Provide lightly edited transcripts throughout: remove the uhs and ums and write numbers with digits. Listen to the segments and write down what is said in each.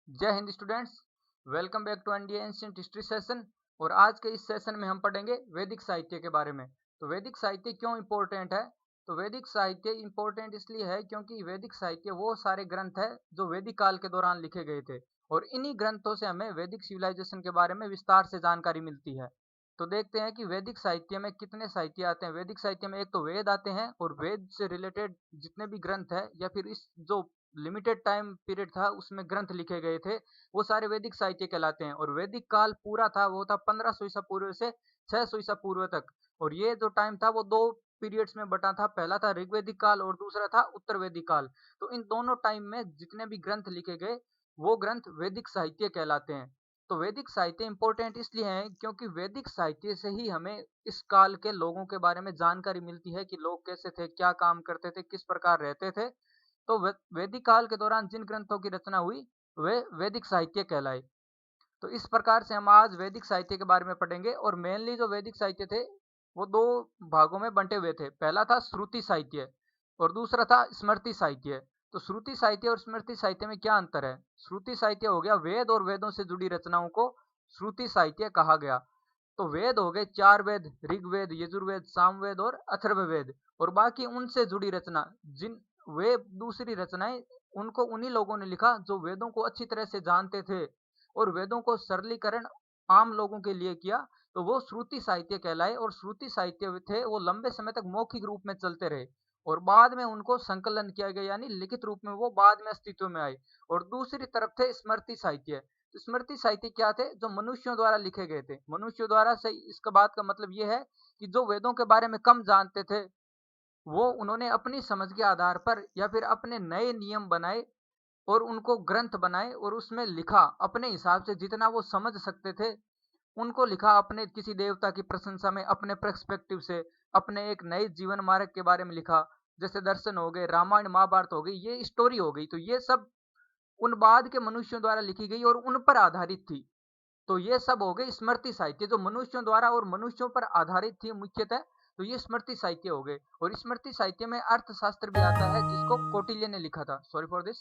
जय हिंद students. Welcome back to India ancient history session. और आज के इस सेशन में हम पढ़ेंगे वैदिक साहित्य के बारे में। तो वैदिक साहित्य क्यों इम्पोर्टेंट है? तो वैदिक साहित्य इम्पोर्टेंट इसलिए है क्योंकि वैदिक साहित्य वो सारे ग्रंथ है जो वैदिक काल के दौरान लिखे गए थे, और इन्हीं ग्रंथों से हमें वैदिक सिविलाइजेशन के बारे में विस्तार से जानकारी मिलती है। तो देखते हैं कि वैदिक साहित्य में कितने साहित्य आते हैं। वैदिक साहित्य में एक तो वेद आते हैं, और वेद से रिलेटेड जितने भी ग्रंथ है या फिर इस जो लिमिटेड टाइम पीरियड था उसमें ग्रंथ लिखे गए थे, वो सारे वैदिक साहित्य कहलाते हैं। और वैदिक काल पूरा था वो था 1500 ईसा पूर्व से 600 ईसा पूर्व तक। और ये जो टाइम था वो दो पीरियड्स में बटा था, पहला था ऋग्वैदिक काल और दूसरा था उत्तर वैदिक काल। तो इन दोनों टाइम में जितने भी ग्रंथ लिखे गए वो ग्रंथ वैदिक साहित्य कहलाते हैं। तो वैदिक साहित्य इंपॉर्टेंट इसलिए है क्योंकि वैदिक साहित्य से ही हमें इस काल के लोगों के बारे में जानकारी मिलती है कि लोग कैसे थे, क्या काम करते थे, किस प्रकार रहते थे। तो वैदिक काल के दौरान जिन ग्रंथों की रचना हुई वे वैदिक साहित्य कहलाए। तो इस प्रकार से हम आज वैदिक साहित्य के बारे में पढ़ेंगे। और मेनली जो वैदिक साहित्य थे वो दो भागों में बंटे हुए थे। पहला था श्रुति साहित्य और दूसरा था स्मृति साहित्य। तो श्रुति साहित्य और स्मृति साहित्य में क्या अंतर है? श्रुति साहित्य हो गया वेद और वेदों से जुड़ी रचनाओं को श्रुति साहित्य कहा गया। तो वेद हो गए चार वेद, ऋग्वेद, यजुर्वेद, सामवेद और अथर्ववेद। और बाकी उनसे जुड़ी रचना जिन वे दूसरी रचनाएं उनको उन्हीं लोगों ने लिखा जो वेदों को अच्छी तरह से जानते थे और वेदों को सरलीकरण आम लोगों के लिए किया। तो वो श्रुति साहित्य कहलाए। और श्रुति साहित्य थे वो लंबे समय तक मौखिक रूप में चलते रहे और बाद में उनको संकलन किया गया, यानी लिखित रूप में वो बाद में अस्तित्व में आए। और दूसरी तरफ थे स्मृति साहित्य। तो स्मृति साहित्य क्या थे? जो मनुष्यों द्वारा लिखे गए थे। मनुष्यों द्वारा से इसका बात का मतलब ये है कि जो वेदों के बारे में कम जानते थे वो उन्होंने अपनी समझ के आधार पर या फिर अपने नए नियम बनाए और उनको ग्रंथ बनाए और उसमें लिखा अपने हिसाब से जितना वो समझ सकते थे। उनको लिखा अपने किसी देवता की प्रशंसा में, अपने पर्सपेक्टिव से, अपने एक नए जीवन मार्ग के बारे में लिखा। जैसे दर्शन हो गए, रामायण महाभारत हो गई, ये स्टोरी हो गई। तो ये सब उन बाद के मनुष्यों द्वारा लिखी गई और उन पर आधारित थी। तो ये सब हो गए स्मृति साहित्य जो मनुष्यों द्वारा और मनुष्यों पर आधारित थी मुख्यतः। तो ये स्मृति साहित्य हो गए। और स्मृति साहित्य में अर्थशास्त्र भी आता है जिसको कौटिल्य ने लिखा था। Sorry for this.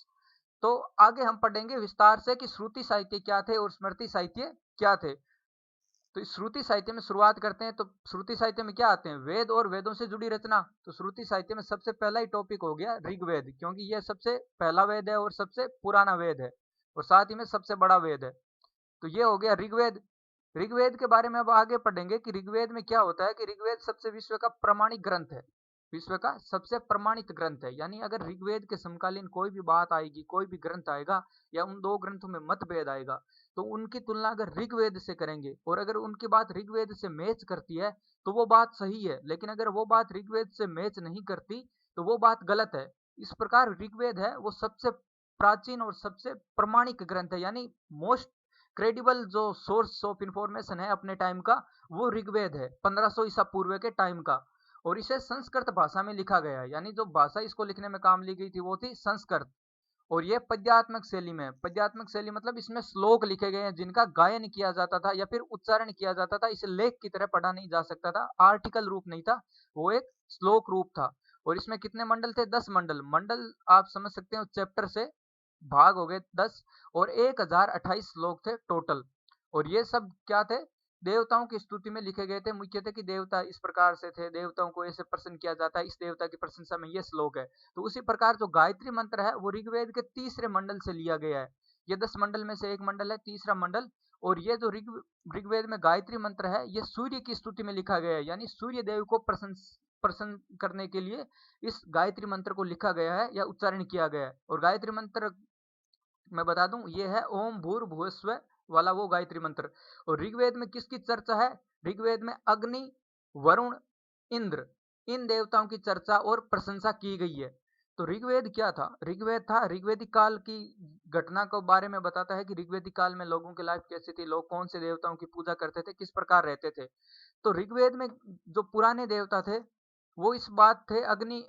तो आगे हम पढ़ेंगे विस्तार से कि श्रुति साहित्य क्या थे और स्मृति साहित्य क्या थे। तो इस श्रुति साहित्य में शुरुआत करते हैं। तो श्रुति साहित्य में क्या आते हैं? वेद और वेदों से जुड़ी रचना। तो श्रुति साहित्य में सबसे पहला ही टॉपिक हो गया ऋग्वेद, क्योंकि यह सबसे पहला वेद है और सबसे पुराना वेद है और साथ ही में सबसे बड़ा वेद है। तो ये हो गया ऋग्वेद। ऋग्वेद के बारे में अब आगे पढ़ेंगे कि ऋग्वेद में क्या होता है। कि ऋग्वेद सबसे विश्व का प्रमाणिक ग्रंथ है, विश्व का सबसे प्रमाणित ग्रंथ है। यानी अगर ऋग्वेद के समकालीन कोई भी बात आएगी, कोई भी ग्रंथ आएगा या उन दो ग्रंथों में मतभेद आएगा, तो उनकी तुलना अगर ऋग्वेद से करेंगे और अगर उनकी बात ऋग्वेद से मैच करती है तो वो बात सही है, लेकिन अगर वो बात ऋग्वेद से मैच नहीं करती तो वो बात गलत है। इस प्रकार ऋग्वेद है वो सबसे प्राचीन और सबसे प्रमाणिक ग्रंथ है, यानी मोस्ट क्रेडिबल जो सोर्स ऑफ इंफॉर्मेशन है अपने टाइम का, वो ऋग्वेद है 1500 ईसा पूर्व के टाइम का। और इसे संस्कृत भाषा में लिखा गया है, यानी जो भाषा इसको लिखने में काम ली गई थी वो थी संस्कृत। और ये पद्यात्मक शैली में, पद्यात्मक शैली मतलब इसमें श्लोक लिखे गए हैं जिनका गायन किया जाता था या फिर उच्चारण किया जाता था। इसे लेख की तरह पढ़ा नहीं जा सकता था, आर्टिकल रूप नहीं था, वो एक श्लोक रूप था। और इसमें कितने मंडल थे? 10 मंडल। मंडल आप समझ सकते हो चैप्टर से भाग हो गए 10। और 1028 श्लोक थे टोटल। और ये सब क्या थे? देवताओं की स्तुति में लिखे गए थे। मुख्य थे कि देवता इस प्रकार से थे, देवताओं को ऐसे प्रसन्न किया जाता है, इस देवता की प्रशंसा में ये श्लोक है। तो उसी प्रकार जो गायत्री मंत्र है वो ऋग्वेद के तीसरे मंडल से लिया गया है। ये 10 मंडल में से एक मंडल है, तीसरा मंडल। और ये जो ऋग्वेद में गायत्री मंत्र है ये सूर्य की स्तुति में लिखा गया है, यानी सूर्य देव को प्रसन्न करने के लिए इस गायत्री मंत्र को लिखा गया है या उच्चारण किया गया है। और गायत्री मंत्र मैं बता दूं ये है ओम भूर्भुवस्व वाला वो गायत्री मंत्र। और ऋग्वेद में किसकी चर्चा है? ऋग्वेद में अग्नि, वरुण, इंद्र, इन देवताओं की चर्चा और प्रशंसा की गई है। तो ऋग्वेद क्या था? ऋग्वेद था ऋग्वेदिक काल की घटना को बारे में बताता है कि ऋग्वेदिक काल में लोगों की लाइफ कैसी थी, लोग कौन से देवताओं की पूजा करते थे, किस प्रकार रहते थे। तो ऋग्वेद में जो पुराने देवता थे वो इस बात थे अग्नि,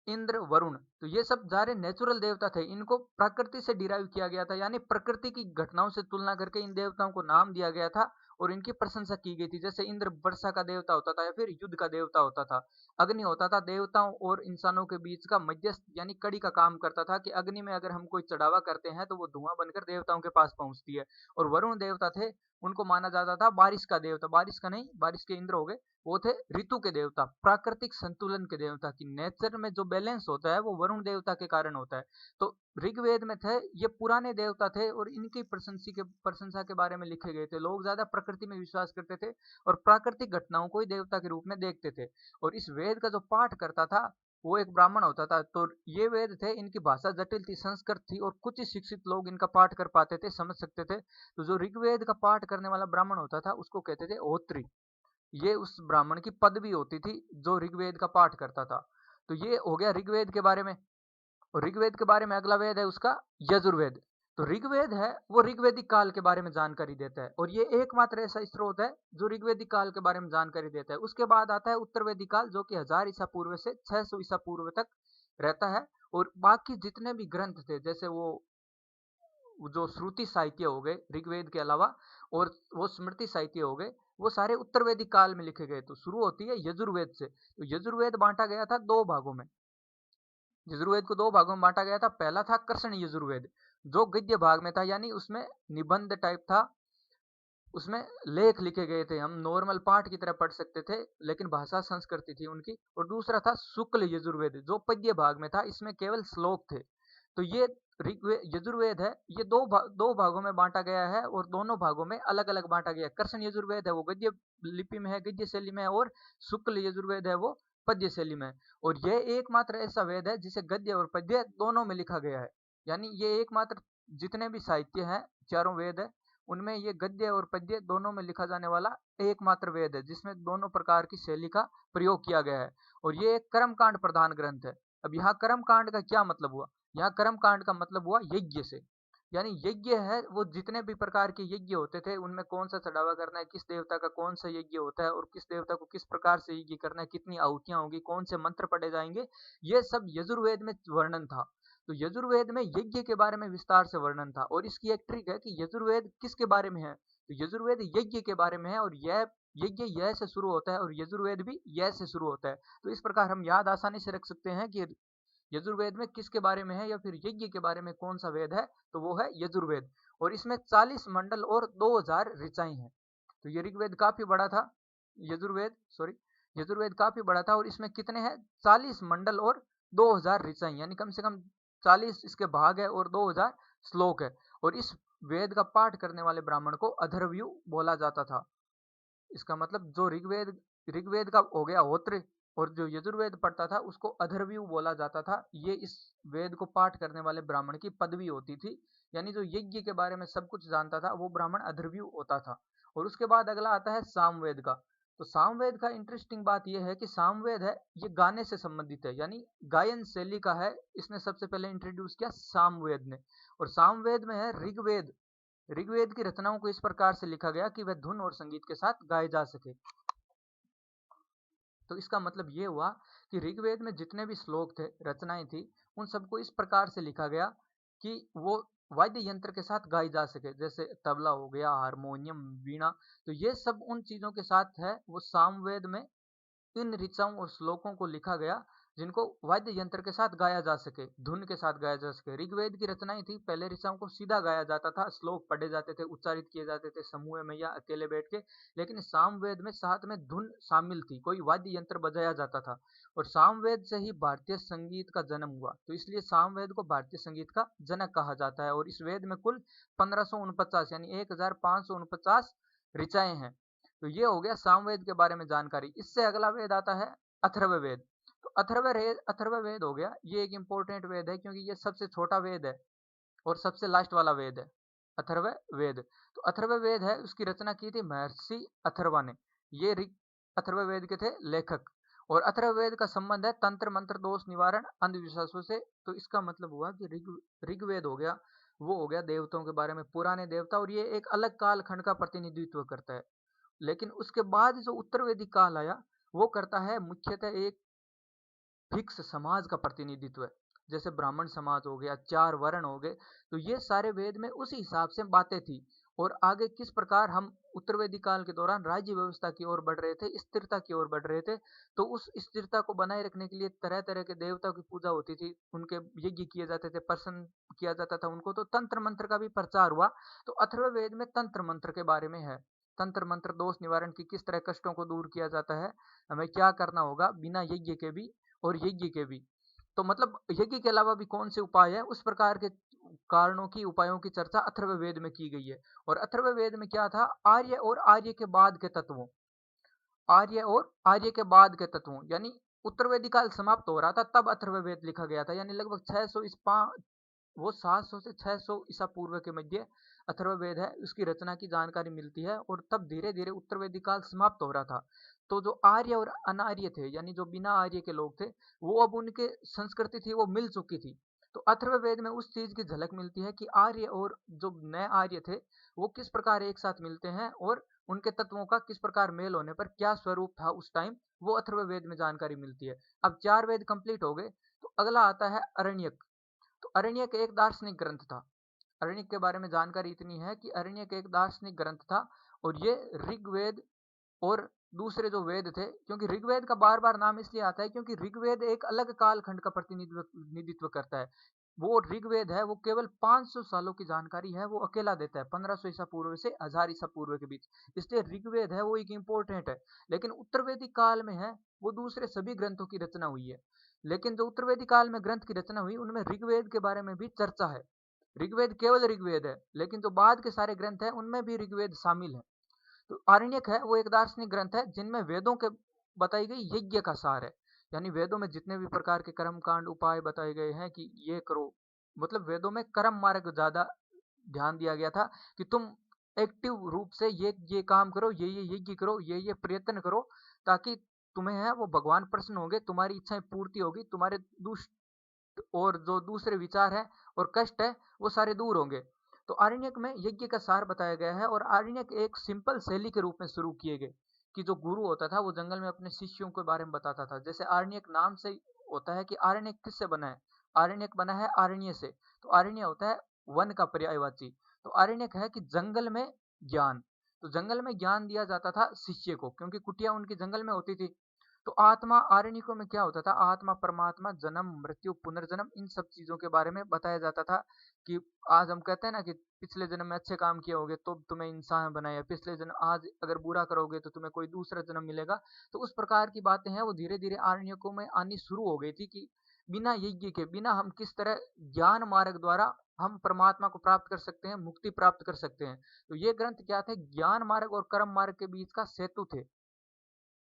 इंद्र, वरुण। तो ये सब सारे नेचुरल देवता थे, इनको प्रकृति से डिराइव किया गया था, यानी प्रकृति की घटनाओं से तुलना करके इन देवताओं को नाम दिया गया था और इनकी प्रशंसा की गई थी। जैसे इंद्र वर्षा का देवता होता था या फिर युद्ध का देवता होता था। अग्नि होता था देवताओं और इंसानों के बीच का मध्यस्थ यानी कड़ी का काम करता था कि अग्नि में अगर हम कोई चढ़ावा करते हैं तो वो धुआं बनकर देवताओं के पास पहुंचती है। और वरुण देवता थे, उनको माना जाता था बारिश का देवता, बारिश का नहीं, बारिश के इंद्र हो गए, वो थे ऋतु के देवता, प्राकृतिक संतुलन के देवता की नेचर में जो बैलेंस होता है वो वरुण देवता के कारण होता है। तो ऋग्वेद में थे, ये पुराने देवता थे और इनकी प्रशंसा के बारे में लिखे गए थे। लोग ज्यादा प्रकृति में विश्वास करते थे और प्राकृतिक घटनाओं को ही देवता के रूप में देखते थे। और इस वेद का जो पाठ करता था वो एक ब्राह्मण होता था। तो ये वेद थे, इनकी भाषा जटिल थी, संस्कृत थी और कुछ ही शिक्षित लोग इनका पाठ कर पाते थे, समझ सकते थे। तो जो ऋग्वेद का पाठ करने वाला ब्राह्मण होता था उसको कहते थे होत्री। ये उस ब्राह्मण की पदवी होती थी जो ऋग्वेद का पाठ करता था। तो ये हो गया ऋग्वेद के बारे में। और ऋग्वेद के बारे में अगला वेद है उसका यजुर्वेद। तो ऋग्वेद है वो ऋग्वेदिक काल के बारे में जानकारी देता है और ये एकमात्र ऐसा स्रोत है जो ऋग्वेदिक काल के बारे में जानकारी देता है। उसके बाद आता है उत्तरवेदिक काल जो कि 1000 ईसा पूर्व से 600 ईसा पूर्व तक रहता है। और बाकी जितने भी ग्रंथ थे जैसे वो जो श्रुति साहित्य हो गए ऋग्वेद के अलावा और वो स्मृति साहित्य हो गए, वो सारे उत्तरवेदिक काल में लिखे गए। तो शुरू होती है यजुर्वेद से। तो यजुर्वेद बांटा गया था दो भागों में। यजुर्वेद को दो भागों में बांटा गया था। पहला था कृष्ण यजुर्वेद जो गद्य भाग में था, यानी उसमें निबंध टाइप था, उसमें लेख लिखे गए थे, हम नॉर्मल पाठ की तरह पढ़ सकते थे लेकिन भाषा संस्कृति थी उनकी। और दूसरा था शुक्ल यजुर्वेद जो पद्य भाग में था, इसमें केवल श्लोक थे। तो ये यजुर्वेद है, ये दो भागों में बांटा गया है और दोनों भागों में अलग अलग बांटा गया है। कृष्ण यजुर्वेद है वो गद्य लिपि में है, गद्य शैली में है, और शुक्ल यजुर्वेद है वो पद्य शैली में है। और यह एकमात्र ऐसा वेद है जिसे गद्य और पद्य दोनों में लिखा गया है। यानी ये एकमात्र, जितने भी साहित्य हैं चारों वेद है उनमें ये गद्य और पद्य दोनों में लिखा जाने वाला एकमात्र वेद है जिसमें दोनों प्रकार की शैली का प्रयोग किया गया है। और ये एक कर्मकांड प्रधान ग्रंथ है। अब यहाँ कर्मकांड का क्या मतलब हुआ? यहाँ कर्मकांड का मतलब हुआ यज्ञ से। यानी यज्ञ है वो जितने भी प्रकार के यज्ञ होते थे उनमें कौन सा चढ़ावा करना है, किस देवता का कौन सा यज्ञ होता है और किस देवता को किस प्रकार से यज्ञ करना है, कितनी आहुतियां होगी, कौन से मंत्र पढ़े जाएंगे, ये सब यजुर्वेद में वर्णन था। तो यजुर्वेद में यज्ञ के बारे में विस्तार से वर्णन था। और इसकी एक ट्रिक है कि यजुर्वेद किसके बारे में है, तो यजुर्वेद यज्ञ के बारे में है। और यह यज्ञ यह से शुरू होता है और यजुर्वेद भी यह से शुरू होता है। तो इस प्रकार हम याद आसानी से रख सकते हैं कि यजुर्वेद में किसके बारे में है या फिर यज्ञ के बारे में कौन सा वेद है, तो वो है यजुर्वेद। और इसमें 40 मंडल और 2000 ऋचाएं हैं। तो ये ऋग्वेद काफी बड़ा था, यजुर्वेद काफी बड़ा था। और इसमें कितने हैं? 40 मंडल और 2000 ऋचाएं, यानी कम से कम 40 इसके भाग है और 2000 श्लोक है। और इस वेद का पाठ करने वाले ब्राह्मण को अधर्व्यू बोला जाता था। इसका मतलब जो ऋग्वेद का हो गया होत्र और जो यजुर्वेद पढ़ता था उसको अधर्व्यू बोला जाता था। ये इस वेद को पाठ करने वाले ब्राह्मण की पदवी होती थी। यानी जो यज्ञ के बारे में सब कुछ जानता था वो ब्राह्मण अधर्व्यू होता था। और उसके बाद अगला आता है सामवेद का। तो सामवेद का इंटरेस्टिंग बात यह है कि सामवेद है ये गाने से संबंधित है, यानी गायन शैली का है। इसने सबसे पहले इंट्रोड्यूस किया सामवेद ने। और सामवेद में है ऋग्वेद। ऋग्वेद की रचनाओं को इस प्रकार से लिखा गया कि वह धुन और संगीत के साथ गाए जा सके। तो इसका मतलब ये हुआ कि ऋग्वेद में जितने भी श्लोक थे, रचनाएं थी, उन सबको इस प्रकार से लिखा गया कि वो वाद्य यंत्र के साथ गाई जा सके। जैसे तबला हो गया, हारमोनियम, वीणा, तो ये सब उन चीजों के साथ है वो सामवेद में इन ऋचाओं और श्लोकों को लिखा गया जिनको वाद्य यंत्र के साथ गाया जा सके, धुन के साथ गाया जा सके। ऋग्वेद की रचनाएं थी, पहले ऋचाओं को सीधा गाया जाता था, श्लोक पढ़े जाते थे, उच्चारित किए जाते थे समूह में या अकेले बैठ के। लेकिन सामवेद में साथ में धुन शामिल थी, कोई वाद्य यंत्र बजाया जाता था। और सामवेद से ही भारतीय संगीत का जन्म हुआ, तो इसलिए सामवेद को भारतीय संगीत का जनक कहा जाता है। और इस वेद में कुल 1549 यानी 1549 ऋचाएं हैं। तो ये हो गया सामवेद के बारे में जानकारी। इससे अगला वेद आता है अथर्ववेद। तो अथर्ववेद हो गया, ये एक इंपॉर्टेंट वेद है क्योंकि ये सबसे छोटा वेद है और सबसे लास्ट वाला वेद है अथर्ववेद। तो अथर्ववेद है, उसकी रचना की थी महर्षि अथर्वा ने। ये अथर्ववेद के थे लेखक। और अथर्ववेद का संबंध है तंत्र मंत्र दोष निवारण अंधविश्वासों से। तो इसका मतलब हुआ कि ऋग्वेद हो गया वो हो गया देवताओं के बारे में, पुराने देवता, और ये एक अलग कालखंड का प्रतिनिधित्व करता है। लेकिन उसके बाद जो उत्तरवेदी काल आया वो करता है मुख्यतः एक फिक्स समाज का प्रतिनिधित्व है। जैसे ब्राह्मण समाज हो गया, 4 वर्ण हो गए, तो ये सारे वेद में उसी हिसाब से बातें थी। और आगे किस प्रकार हम उत्तरवेदी काल के दौरान राज्य व्यवस्था की ओर बढ़ रहे थे, स्थिरता की ओर बढ़ रहे थे। तो उस स्थिरता को बनाए रखने के लिए तरह-तरह के देवताओं की पूजा होती थी, उनके यज्ञ किए जाते थे, प्रसन्न किया जाता था उनको, तो तंत्र मंत्र का भी प्रचार हुआ। तो अथर्ववेद में तंत्र मंत्र के बारे में है। तंत्र मंत्र दोष निवारण की किस तरह कष्टों को दूर किया जाता है, हमें क्या करना होगा बिना यज्ञ के भी और यज्ञ के भी। तो मतलब यज्ञ के अलावा भी कौन से उपाय है, उस प्रकार के कारणों की उपायों की चर्चा अथर्ववेद में की गई है। और अथर्ववेद में क्या था, आर्य और आर्य के बाद के तत्वों, आर्य और आर्य के बाद के तत्वों, यानी उत्तरवेदी काल समाप्त हो रहा था तब अथर्ववेद लिखा गया था, यानी लगभग 600 वो 700 से 600 ईसा पूर्व के मध्य अथर्ववेद है, उसकी रचना की जानकारी मिलती है। और तब धीरे धीरे उत्तरवेदी काल समाप्त हो रहा था। तो जो आर्य और अनार्य थे, यानी जो बिना आर्य के लोग थे, वो अब उनके संस्कृति थी वो मिल चुकी थी। तो अथर्ववेद में उस चीज की झलक मिलती है कि आर्य और जो नए आर्य थे वो किस प्रकार एक साथ मिलते हैं और उनके तत्वों का किस प्रकार मेल होने पर क्या स्वरूप था उस टाइम, वो अथर्ववेद में जानकारी मिलती है। अब 4 वेद कंप्लीट हो गए, तो अगला आता है अरण्यक। तो अरण्यक एक दार्शनिक ग्रंथ था। अरण्यक के बारे में जानकारी इतनी है कि अरण्यक एक दार्शनिक ग्रंथ था और ये ऋग्वेद और दूसरे जो वेद थे, क्योंकि ऋग्वेद का बार बार नाम इसलिए आता है क्योंकि ऋग्वेद एक अलग कालखंड का प्रतिनिधित्व करता है। वो ऋग्वेद है, वो केवल 500 सालों की जानकारी है, वो अकेला देता है 1500 ईसा पूर्व से 1000 ईसा पूर्व के बीच। इसलिए ऋग्वेद है वो एक इंपॉर्टेंट है। लेकिन उत्तरवेदी काल में है वो दूसरे सभी ग्रंथों की रचना हुई है। लेकिन जो उत्तरवेदी काल में ग्रंथ की रचना हुई उनमें ऋग्वेद के बारे में भी चर्चा है। ऋग्वेद केवल ऋग्वेद है, लेकिन जो बाद के सारे ग्रंथ हैं उनमें भी ऋग्वेद शामिल है। तो आरण्यक है वो एक दार्शनिक ग्रंथ है जिनमें वेदों के बताई गई यज्ञ का सार है। यानी वेदों में जितने भी प्रकार के कर्म कांड उपाय बताए गए हैं कि ये करो, मतलब वेदों में कर्म मार्ग ज्यादा ध्यान दिया गया था कि तुम एक्टिव रूप से ये काम करो, ये यज्ञ करो, ये प्रयत्न करो, ताकि तुम्हें है वो भगवान प्रसन्न होंगे, तुम्हारी इच्छाएं पूर्ति होगी, तुम्हारे दुष्ट और जो दूसरे विचार है और कष्ट है वो सारे दूर होंगे। तो आरण्यक में यज्ञ का सार बताया गया है और आरण्यक एक सिंपल शैली के रूप में शुरू किए गए कि जो गुरु होता था वो जंगल में अपने शिष्यों के बारे में बताता था। जैसे आरण्यक नाम से होता है कि आरण्यक किससे बना है, आरण्यक बना है आरण्य से। तो आरण्य होता है वन का पर्यायवाची। तो आरण्यक है कि जंगल में ज्ञान। तो जंगल में ज्ञान दिया जाता था शिष्य को, क्योंकि कुटिया उनकी जंगल में होती थी। तो आत्मा आरण्यकों में क्या होता था, आत्मा परमात्मा जन्म मृत्यु पुनर्जन्म इन सब चीजों के बारे में बताया जाता था। कि आज हम कहते हैं ना कि पिछले जन्म में अच्छे काम किए होगे तो तुम्हें इंसान बनाया, पिछले जन्म आज अगर बुरा करोगे तो तुम्हें कोई दूसरा जन्म मिलेगा। तो उस प्रकार की बातें हैं वो धीरे धीरे आरण्यकों में आनी शुरू हो गई थी कि बिना यज्ञ के, बिना हम किस तरह ज्ञान मार्ग द्वारा हम परमात्मा को प्राप्त कर सकते हैं, मुक्ति प्राप्त कर सकते हैं। तो ये ग्रंथ क्या थे, ज्ञान मार्ग और कर्म मार्ग के बीच का सेतु थे।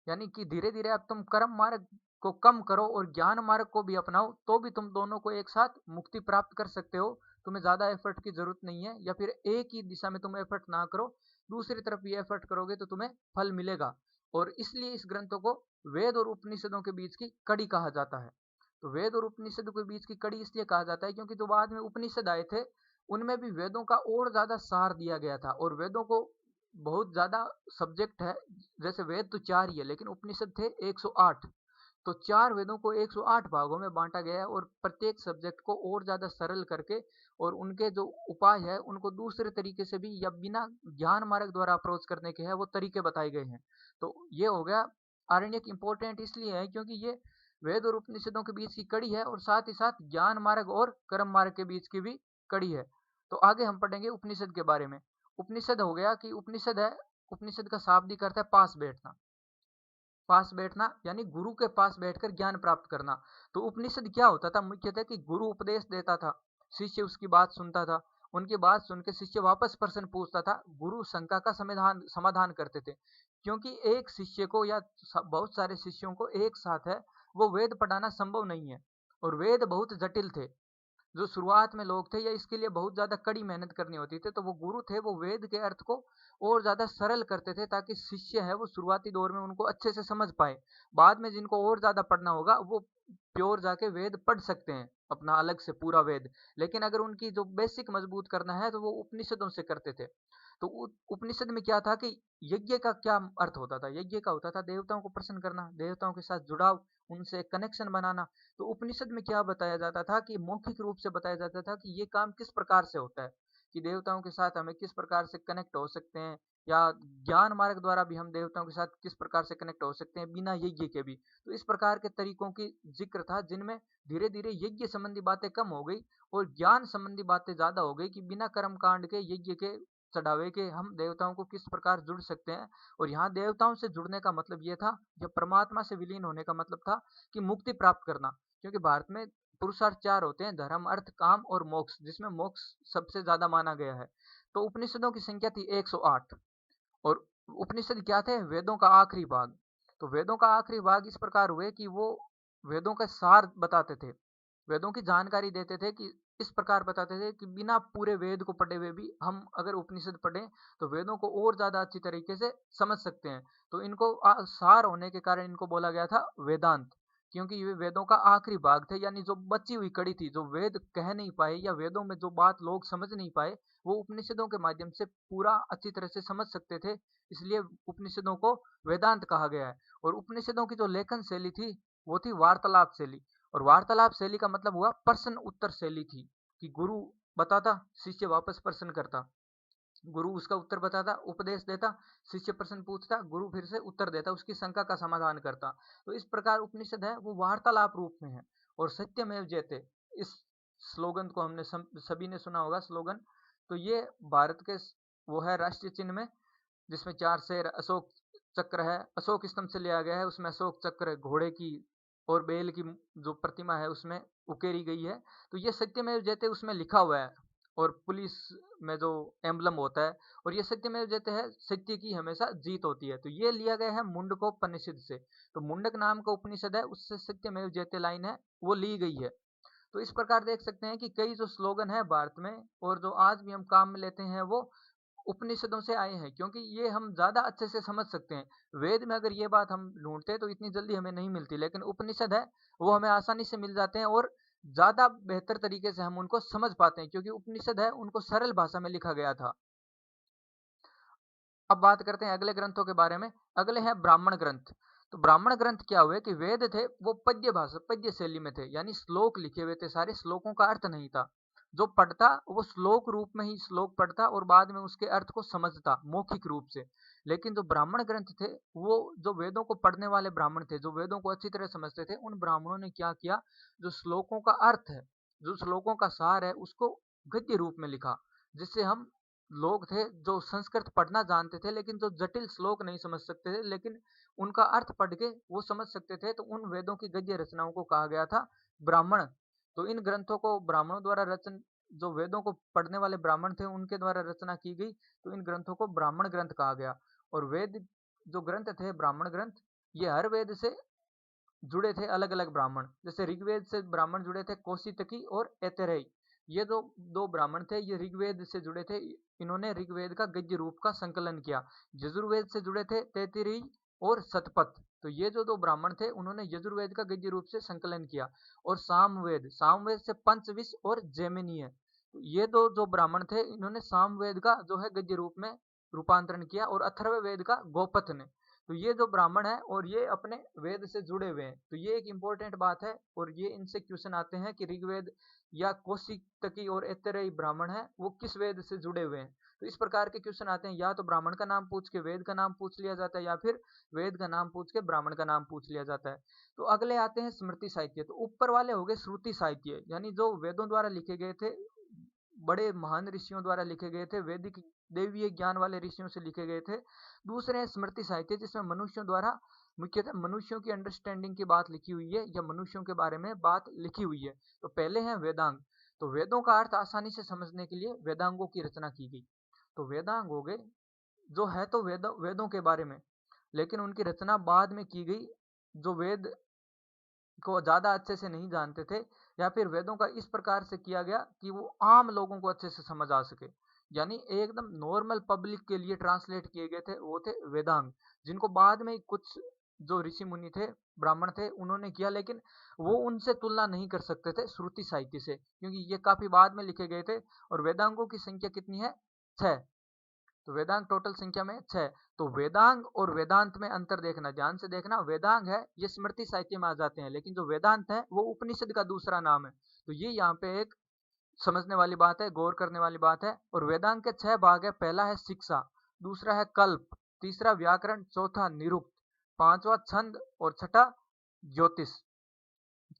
यानी कि धीरे-धीरे अब तुम कर्म मार्ग को कम करो और ज्ञान मार्ग को भी अपनाओ, तो भी तुम दोनों को एक साथ मुक्ति प्राप्त कर सकते हो। तुम्हें ज़्यादा एफर्ट की ज़रूरत नहीं है, या फिर एक ही दिशा में तुम एफर्ट ना करो, दूसरी तरफ भी एफर्ट करोगे तो तुम्हें फल मिलेगा। और इसलिए इस ग्रंथों को वेद और उपनिषदों के बीच की कड़ी कहा जाता है। तो वेद और उपनिषद के बीच की कड़ी इसलिए कहा जाता है क्योंकि जो बाद में उपनिषद आए थे, उनमें भी वेदों का और ज़्यादा सार दिया गया था और वेदों को बहुत ज़्यादा सब्जेक्ट है। जैसे वेद तो 4 ही है लेकिन उपनिषद थे 108। तो 4 वेदों को 108 भागों में बाँटा गया है और प्रत्येक सब्जेक्ट को और ज़्यादा सरल करके और उनके जो उपाय है उनको दूसरे तरीके से भी या बिना ज्ञान मार्ग द्वारा अप्रोच करने के हैं वो तरीके बताए गए हैं। तो ये हो गया। आरण्यक इम्पोर्टेंट इसलिए है क्योंकि ये वेद और उपनिषदों के बीच की कड़ी है और साथ ही साथ ज्ञान मार्ग और कर्म मार्ग के बीच की भी कड़ी है। तो आगे हम पढ़ेंगे उपनिषद के बारे में। उपनिषद हो गया कि उपनिषद है, उपनिषद का शाब्दिक अर्थ है पास बैठना। पास बैठना यानी गुरु के पास बैठकर ज्ञान प्राप्त करना। तो उपनिषद क्या होता था, मुख्यतः कि गुरु उपदेश देता था, शिष्य उसकी बात सुनता था, उनकी बात सुन के शिष्य वापस प्रश्न पूछता था, गुरु शंका का समाधान समाधान करते थे। क्योंकि एक शिष्य को या बहुत सारे शिष्यों को एक साथ है वो वेद पढ़ाना संभव नहीं है और वेद बहुत जटिल थे। जो शुरुआत में लोग थे या इसके लिए बहुत ज़्यादा कड़ी मेहनत करनी होती थी, तो वो गुरु थे वो वेद के अर्थ को और ज़्यादा सरल करते थे ताकि शिष्य है वो शुरुआती दौर में उनको अच्छे से समझ पाए। बाद में जिनको और ज़्यादा पढ़ना होगा वो प्योर जाके वेद पढ़ सकते हैं, अपना अलग से पूरा वेद। लेकिन अगर उनकी जो बेसिक मजबूत करना है तो वो उपनिषदों से करते थे। तो उपनिषद में क्या था कि यज्ञ का क्या अर्थ होता था, यज्ञ का होता था देवताओं को प्रसन्न करना, देवताओं के साथ जुड़ाव, उनसे कनेक्शन बनाना। तो उपनिषद में क्या बताया जाता था कि मौखिक रूप से बताया जाता था कि ये काम किस प्रकार से होता है। कि देवताओं के साथ हमें किस प्रकार से कनेक्ट हो सकते हैं, या ज्ञान मार्ग द्वारा भी हम देवताओं के साथ किस प्रकार से कनेक्ट हो सकते हैं बिना यज्ञ के भी। तो इस प्रकार के तरीकों की ज़िक्र था जिनमें धीरे-धीरे यज्ञ संबंधी बातें कम हो गई और ज्ञान संबंधी बातें ज़्यादा हो गई कि बिना कर्म कांड के, यज्ञ के, चढ़ावे के हम देवताओं को किस प्रकार जुड़ सकते हैं। और यहाँ देवताओं से जुड़ने का मतलब ये था, या परमात्मा से विलीन होने का मतलब था कि मुक्ति प्राप्त करना। क्योंकि भारत में पुरुषार्थ 4 होते हैं, धर्म, अर्थ, काम और मोक्ष, जिसमें मोक्ष सबसे ज़्यादा माना गया है। तो उपनिषदों की संख्या थी 108 और उपनिषद क्या थे? वेदों का आखिरी भाग। तो वेदों का आखिरी भाग इस प्रकार हुए कि वो वेदों का सार बताते थे। वेदों की जानकारी देते थे कि इस प्रकार बताते थे कि बिना पूरे वेद को पढ़े हुए भी हम अगर उपनिषद पढ़ें तो वेदों को और ज़्यादा अच्छी तरीके से समझ सकते हैं। तो इनको सार होने के कारण इनको बोला गया था वेदांत, क्योंकि ये वेदों का आखिरी भाग थे, यानी जो बची हुई कड़ी थी, जो वेद कह नहीं पाए या वेदों में जो बात लोग समझ नहीं पाए, वो उपनिषदों के माध्यम से पूरा अच्छी तरह से समझ सकते थे। इसलिए उपनिषदों को वेदांत कहा गया है। और उपनिषदों की जो लेखन शैली थी, वो थी वार्तालाप शैली। और वार्तालाप शैली का मतलब हुआ प्रश्न उत्तर शैली थी, कि गुरु बताता, शिष्य वापस प्रश्न करता, गुरु उसका उत्तर बताता, उपदेश देता, शिष्य प्रश्न पूछता, गुरु फिर से उत्तर देता, उसकी शंका का समाधान करता। तो इस प्रकार उपनिषद है वो वार्तालाप रूप में है। और सत्यमेव जयते, इस स्लोगन को हमने सभी ने सुना होगा स्लोगन। तो ये भारत के वो है राष्ट्रीय चिन्ह में, जिसमें 4 शेर, अशोक चक्र है, अशोक स्तंभ से लिया गया है, उसमें अशोक चक्र, घोड़े की और बैल की जो प्रतिमा है उसमें उकेरी गई है। तो ये सत्यमेव जयते उसमें लिखा हुआ है। और पुलिस में जो एम्बलम होता है, और ये सत्यमेव जयते है, सत्य की हमेशा जीत होती है। तो ये लिया गया है मुंडकोपनिषद से। तो मुंडक नाम का उपनिषद है, उससे सत्यमेव जयते लाइन है वो ली गई है। तो इस प्रकार देख सकते हैं कि कई जो स्लोगन है भारत में और जो आज भी हम काम में लेते हैं वो उपनिषदों से आए हैं, क्योंकि ये हम ज़्यादा अच्छे से समझ सकते हैं। वेद में अगर ये बात हम ढूँढते तो इतनी जल्दी हमें नहीं मिलती, लेकिन उपनिषद है वो हमें आसानी से मिल जाते हैं और ज़्यादा बेहतर तरीके से हम उनको समझ पाते हैं, क्योंकि उपनिषद है उनको सरल भाषा में लिखा गया था। अब बात करते हैं अगले ग्रंथों के बारे में। अगले हैं ब्राह्मण ग्रंथ। तो ब्राह्मण ग्रंथ क्या हुए कि वेद थे वो पद्य भाषा, पद्य शैली में थे, यानी श्लोक लिखे हुए थे, सारे श्लोकों का अर्थ नहीं था। जो पढ़ता वो श्लोक रूप में ही श्लोक पढ़ता और बाद में उसके अर्थ को समझता मौखिक रूप से। लेकिन जो ब्राह्मण ग्रंथ थे, वो जो वेदों को पढ़ने वाले ब्राह्मण थे, जो वेदों को अच्छी तरह समझते थे, उन ब्राह्मणों ने क्या किया, जो श्लोकों का अर्थ है, जो श्लोकों का सार है, उसको गद्य रूप में लिखा। जिससे हम लोग थे जो संस्कृत पढ़ना जानते थे लेकिन जो जटिल श्लोक नहीं समझ सकते थे, लेकिन उनका अर्थ पढ़ के वो समझ सकते थे, तो उन वेदों की गद्य रचनाओं को कहा गया था ब्राह्मण। तो इन ग्रंथों को ब्राह्मणों द्वारा रचन, जो वेदों को पढ़ने वाले ब्राह्मण थे उनके द्वारा रचना की गई, तो इन ग्रंथों को ब्राह्मण ग्रंथ कहा गया। और वेद जो ग्रंथ थे ब्राह्मण ग्रंथ, ये हर वेद से जुड़े थे अलग अलग ब्राह्मण। जैसे ऋग्वेद से ब्राह्मण जुड़े थे कौशितकी और ऐतरेय। ये जो दो ब्राह्मण थे ये ऋग्वेद से जुड़े थे, इन्होंने ऋग्वेद का गद्य रूप का संकलन किया। यजुर्वेद से जुड़े थे तैत्तिरीय और शतपथ। तो ये जो दो ब्राह्मण थे उन्होंने यजुर्वेद का गद्य रूप से संकलन किया। और सामवेद, सामवेद से पंचविश और जैमिनीय, तो ये दो जो ब्राह्मण थे इन्होंने सामवेद का जो है गद्य रूप में रूपांतरण किया। और अथर्ववेद का गोपथ ने। तो ये जो ब्राह्मण है और ये अपने वेद से जुड़े हुए हैं, तो ये एक इंपॉर्टेंट बात है। और ये इनसे क्वेश्चन आते हैं कि ऋग्वेद या कौशितकी और ऐतरेय ब्राह्मण है वो किस वेद से जुड़े हुए हैं। तो इस प्रकार के क्वेश्चन आते हैं, या तो ब्राह्मण का नाम पूछ के वेद का नाम पूछ लिया जाता है, या फिर वेद का नाम पूछ के ब्राह्मण का नाम पूछ लिया जाता है। तो अगले आते हैं स्मृति साहित्य। तो ऊपर वाले हो गए श्रुति साहित्य, यानी जो वेदों द्वारा लिखे गए थे, बड़े महान ऋषियों द्वारा लिखे गए थे, वैदिक दैवीय ज्ञान वाले ऋषियों से लिखे गए थे। दूसरे हैं स्मृति साहित्य, जिसमें मनुष्यों द्वारा, मुख्यतः मनुष्यों की अंडरस्टैंडिंग की बात लिखी हुई है या मनुष्यों के बारे में बात लिखी हुई है। तो पहले हैं वेदांग। तो वेदों का अर्थ आसानी से समझने के लिए वेदांगों की रचना की गई। तो वेदांग हो गए जो है तो वेदों के बारे में, लेकिन उनकी रचना बाद में की गई, जो वेद को ज़्यादा अच्छे से नहीं जानते थे, या फिर वेदों का इस प्रकार से किया गया कि वो आम लोगों को अच्छे से समझ आ सके, यानी एकदम नॉर्मल पब्लिक के लिए ट्रांसलेट किए गए थे, वो थे वेदांग। जिनको बाद में कुछ जो ऋषि मुनि थे, ब्राह्मण थे, उन्होंने किया, लेकिन वो उनसे तुलना नहीं कर सकते थे श्रुति साहित्य से, क्योंकि ये काफी बाद में लिखे गए थे। और वेदांगों की संख्या कितनी है? 6। तो वेदांग टोटल संख्या में 6। तो वेदांग और वेदांत में अंतर देखना, ध्यान से देखना। वेदांग है ये स्मृति साहित्य में आ जाते हैं, लेकिन जो वेदांत है वो उपनिषद का दूसरा नाम है। तो ये यहाँ पे एक समझने वाली बात है, गौर करने वाली बात है। और वेदांग के 6 भाग है। पहला है शिक्षा, दूसरा है कल्प, तीसरा व्याकरण, चौथा निरुक्त, पांचवा छंद और छठा ज्योतिष।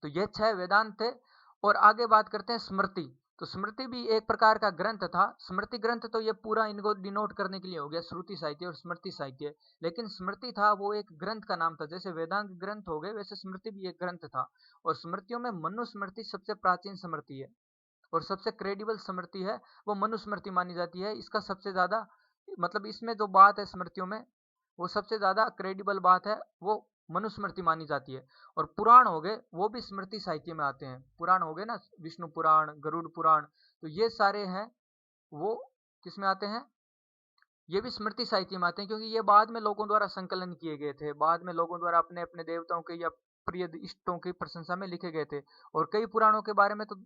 तो ये 6 वेदांत थे। और आगे बात करते हैं स्मृति। तो स्मृति भी एक प्रकार का ग्रंथ था। स्मृति ग्रंथ तो ये पूरा इनको डिनोट करने के लिए हो गया, श्रुति साहित्य और स्मृति साहित्य। लेकिन स्मृति था वो एक ग्रंथ का नाम था, जैसे वेदांत ग्रंथ हो गए वैसे स्मृति भी एक ग्रंथ था। और स्मृतियों में मनुस्मृति सबसे प्राचीन स्मृति है और सबसे क्रेडिबल स्मृति है, वो मनुस्मृति मानी जाती है। इसका सबसे ज्यादा मतलब इसमें जो बात है स्मृतियों में, वो सबसे ज्यादा क्रेडिबल बात है, वो मनुस्मृति मानी जाती है। और पुराण हो गए वो भी स्मृति साहित्य में आते हैं। पुराण हो गए ना, विष्णु पुराण, गरुड़ पुराण, तो ये सारे हैं वो किस में आते हैं, ये भी स्मृति साहित्य में आते हैं, क्योंकि ये बाद में लोगों द्वारा संकलन किए गए थे, बाद में लोगों द्वारा अपने अपने देवताओं के या प्रिय इष्टों की प्रशंसा में लिखे गए थे। और कई पुराणों के बारे में तो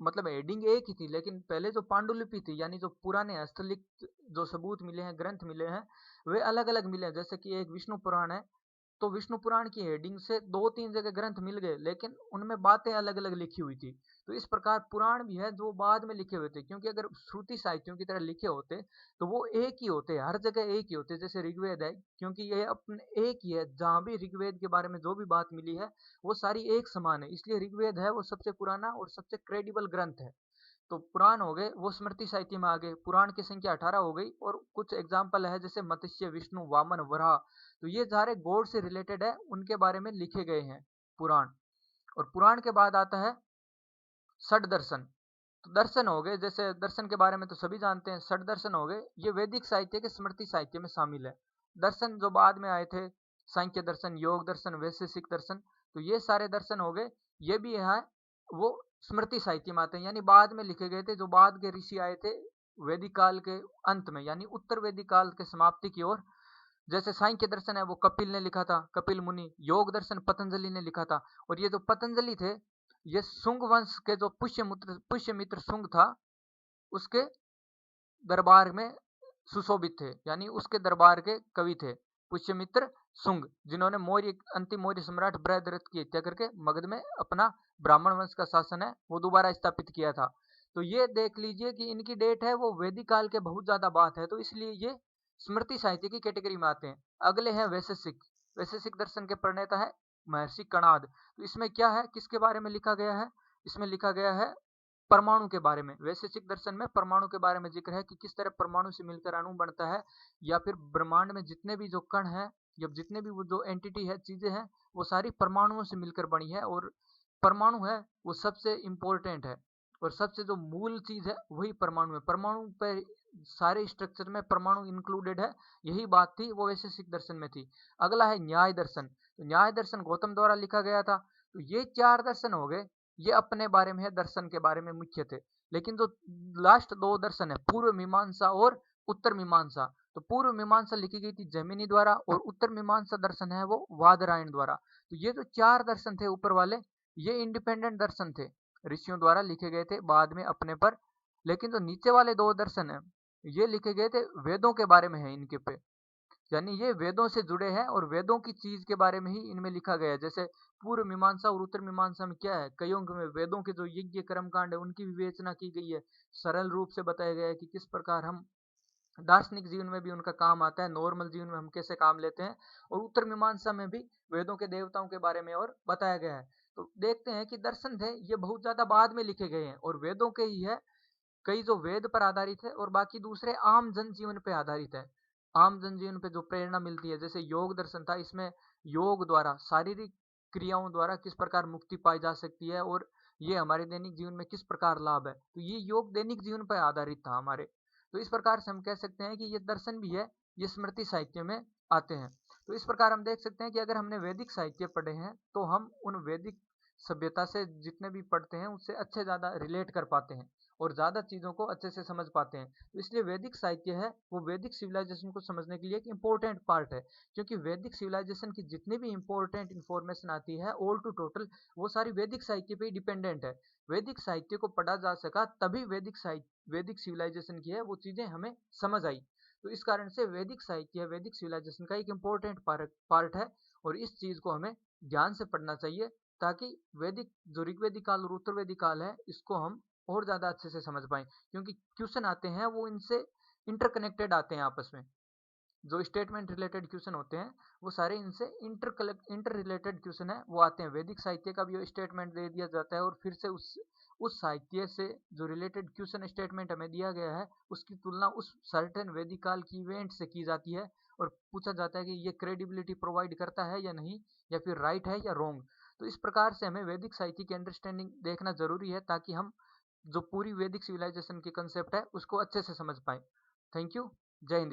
मतलब हेडिंग एक ही थी, लेकिन पहले जो पांडुलिपि थी यानी जो पुराने हस्तलिखित जो सबूत मिले हैं, ग्रंथ मिले हैं, वे अलग अलग मिले हैं। जैसे कि एक विष्णु पुराण है, तो विष्णु पुराण की हेडिंग से 2-3 जगह ग्रंथ मिल गए, लेकिन उनमें बातें अलग अलग लिखी हुई थी। तो इस प्रकार पुराण भी है जो बाद में लिखे हुए थे, क्योंकि अगर श्रुति साहित्यों की तरह लिखे होते तो वो एक ही होते, हर जगह एक ही होते। जैसे ऋग्वेद है, क्योंकि ये अपने एक ही है, जहां भी ऋग्वेद के बारे में जो भी बात मिली है वो सारी एक समान है, इसलिए ऋग्वेद है वो सबसे पुराना और सबसे क्रेडिबल ग्रंथ है। तो पुराण हो गए वो स्मृति साहित्य में आ गए। पुराण की संख्या 18 हो गई। और कुछ एग्जाम्पल है जैसे मत्स्य, विष्णु, वामन, वराह, तो ये सारे गॉड से रिलेटेड है, उनके बारे में लिखे गए हैं पुराण। और पुराण के बाद आता है षड दर्शन। तो दर्शन हो गए, जैसे दर्शन के बारे में तो सभी जानते हैं, षड दर्शन हो गए, ये वैदिक साहित्य के स्मृति साहित्य में शामिल है। दर्शन जो बाद में आए थे, सांख्य दर्शन, योग दर्शन, वैशेषिक दर्शन, तो ये सारे दर्शन हो गए, ये भी है वो स्मृति साहित्य में आते हैं, यानी बाद में लिखे गए थे, जो बाद के ऋषि आए थे वैदिक काल के अंत में, यानी उत्तर वैदिक काल के समाप्ति की ओर। जैसे सांख्य दर्शन है वो कपिल ने लिखा था, कपिल मुनि। योग दर्शन पतंजलि ने लिखा था। और ये जो पतंजलि थे, ये शुंग वंश के जो पुष्यमित्र शुंग था, उसके दरबार में सुशोभित थे, यानी उसके दरबार के कवि थे पुष्यमित्र शुंग, जिन्होंने मौर्य अंतिम मौर्य सम्राट बृहद्रथ की हत्या करके मगध में अपना ब्राह्मण वंश का शासन है वो दोबारा स्थापित किया था। तो ये देख लीजिए कि इनकी डेट है वो वैदिक काल के बहुत ज्यादा बात है, तो इसलिए ये स्मृति साहित्य की कैटेगरी में आते हैं। अगले हैं वैशेषिक। वैशेषिक दर्शन के प्रणेता है महर्षि कणाद। तो इसमें क्या है, किसके बारे में लिखा गया है, इसमें लिखा गया है परमाणु के बारे में। वैशेषिक दर्शन में परमाणु के बारे में जिक्र है कि किस तरह परमाणु से मिलकर अणु बनता है, या फिर ब्रह्मांड में जितने भी जो कण है या जितने भी वो जो एंटिटी है, चीजें हैं, वो सारी परमाणुओं से मिलकर बनी है। और परमाणु है वो सबसे इंपॉर्टेंट है, और सबसे जो मूल चीज है वही परमाणु है। परमाणु पे सारे स्ट्रक्चर में परमाणु इंक्लूडेड है, यही बात थी वो वैशेषिक दर्शन में थी। अगला है न्याय दर्शन। तो न्याय दर्शन गौतम द्वारा लिखा गया था। तो ये 4 दर्शन हो गए, ये अपने बारे में है, दर्शन के बारे में मुख्य थे। लेकिन जो लास्ट 2 दर्शन है, पूर्व मीमांसा और उत्तर मीमांसा, तो पूर्व मीमांसा लिखी गई थी जैमिनी द्वारा, और उत्तर मीमांसा दर्शन है वो वादरायण द्वारा। तो ये जो 4 दर्शन थे ऊपर वाले, ये इंडिपेंडेंट दर्शन थे, ऋषियों द्वारा लिखे गए थे बाद में अपने पर। लेकिन जो नीचे वाले 2 दर्शन है, ये लिखे गए थे वेदों के बारे में है इनके पे, यानी ये वेदों से जुड़े हैं और वेदों की चीज के बारे में ही इनमें लिखा गया है। जैसे पूर्व मीमांसा और उत्तर मीमांसा में क्या है, कईयों में वेदों के जो यज्ञ कर्म कांड है उनकी विवेचना की गई है, सरल रूप से बताया गया है कि किस प्रकार हम दार्शनिक जीवन में भी उनका काम आता है, नॉर्मल जीवन में हम कैसे काम लेते हैं। और उत्तर मीमांसा में भी वेदों के देवताओं के बारे में और बताया गया है। तो देखते हैं कि दर्शन थे ये बहुत ज्यादा बाद में लिखे गए हैं, और वेदों के ही है, कई जो वेद पर आधारित है और बाकी दूसरे आम जनजीवन पे आधारित है। आम जनजीवन पे जो प्रेरणा मिलती है, जैसे योग दर्शन था, इसमें योग द्वारा शारीरिक क्रियाओं द्वारा किस प्रकार मुक्ति पाई जा सकती है और ये हमारे दैनिक जीवन में किस प्रकार लाभ है, तो ये योग दैनिक जीवन पर आधारित था हमारे। तो इस प्रकार से हम कह सकते हैं कि ये दर्शन भी है, ये स्मृति साहित्य में आते हैं। तो इस प्रकार हम देख सकते हैं कि अगर हमने वैदिक साहित्य पढ़े हैं तो हम उन वैदिक सभ्यता से जितने भी पढ़ते हैं उससे अच्छे ज्यादा रिलेट कर पाते हैं और ज्यादा चीजों को अच्छे से समझ पाते हैं। तो इसलिए वैदिक साहित्य है वो वैदिक सिविलाइजेशन को समझने के लिए एक इंपॉर्टेंट पार्ट है, क्योंकि वैदिक सिविलाइजेशन की जितनी भी इंपॉर्टेंट इंफॉर्मेशन आती है ऑल टू टोटल, वो सारी वैदिक साहित्य पे ही डिपेंडेंट है। वैदिक साहित्य को पढ़ा जा सका तभी वैदिक सिविलाइजेशन की है वो चीजें हमें समझ आई। तो इस कारण से वैदिक साहित्य वैदिक सिविलाइजेशन का एक इंपॉर्टेंट पार्ट है, और इस चीज को हमें ध्यान से पढ़ना चाहिए, ताकि वैदिक जो ऋग्वेदिक काल और उत्तर वैदिक काल है इसको हम और ज़्यादा अच्छे से समझ पाएँ। क्योंकि क्वेश्चन आते हैं वो इनसे इंटरकनेक्टेड आते हैं आपस में। जो स्टेटमेंट रिलेटेड क्वेश्चन होते हैं, वो सारे इनसे इंटर रिलेटेड क्वेश्चन है, वो आते हैं। वैदिक साहित्य का भी स्टेटमेंट दे दिया जाता है और फिर से उस साहित्य से जो रिलेटेड क्वेश्चन स्टेटमेंट हमें दिया गया है, उसकी तुलना उस सर्टेन वैदिक काल की इवेंट से की जाती है और पूछा जाता है कि ये क्रेडिबिलिटी प्रोवाइड करता है या नहीं, या फिर राइट है या रॉन्ग। तो इस प्रकार से हमें वैदिक साहित्य की अंडरस्टैंडिंग देखना ज़रूरी है, ताकि हम जो पूरी वैदिक सिविलाइजेशन की कंसेप्ट है, उसको अच्छे से समझ पाएँ। Thank you. जय हिंद।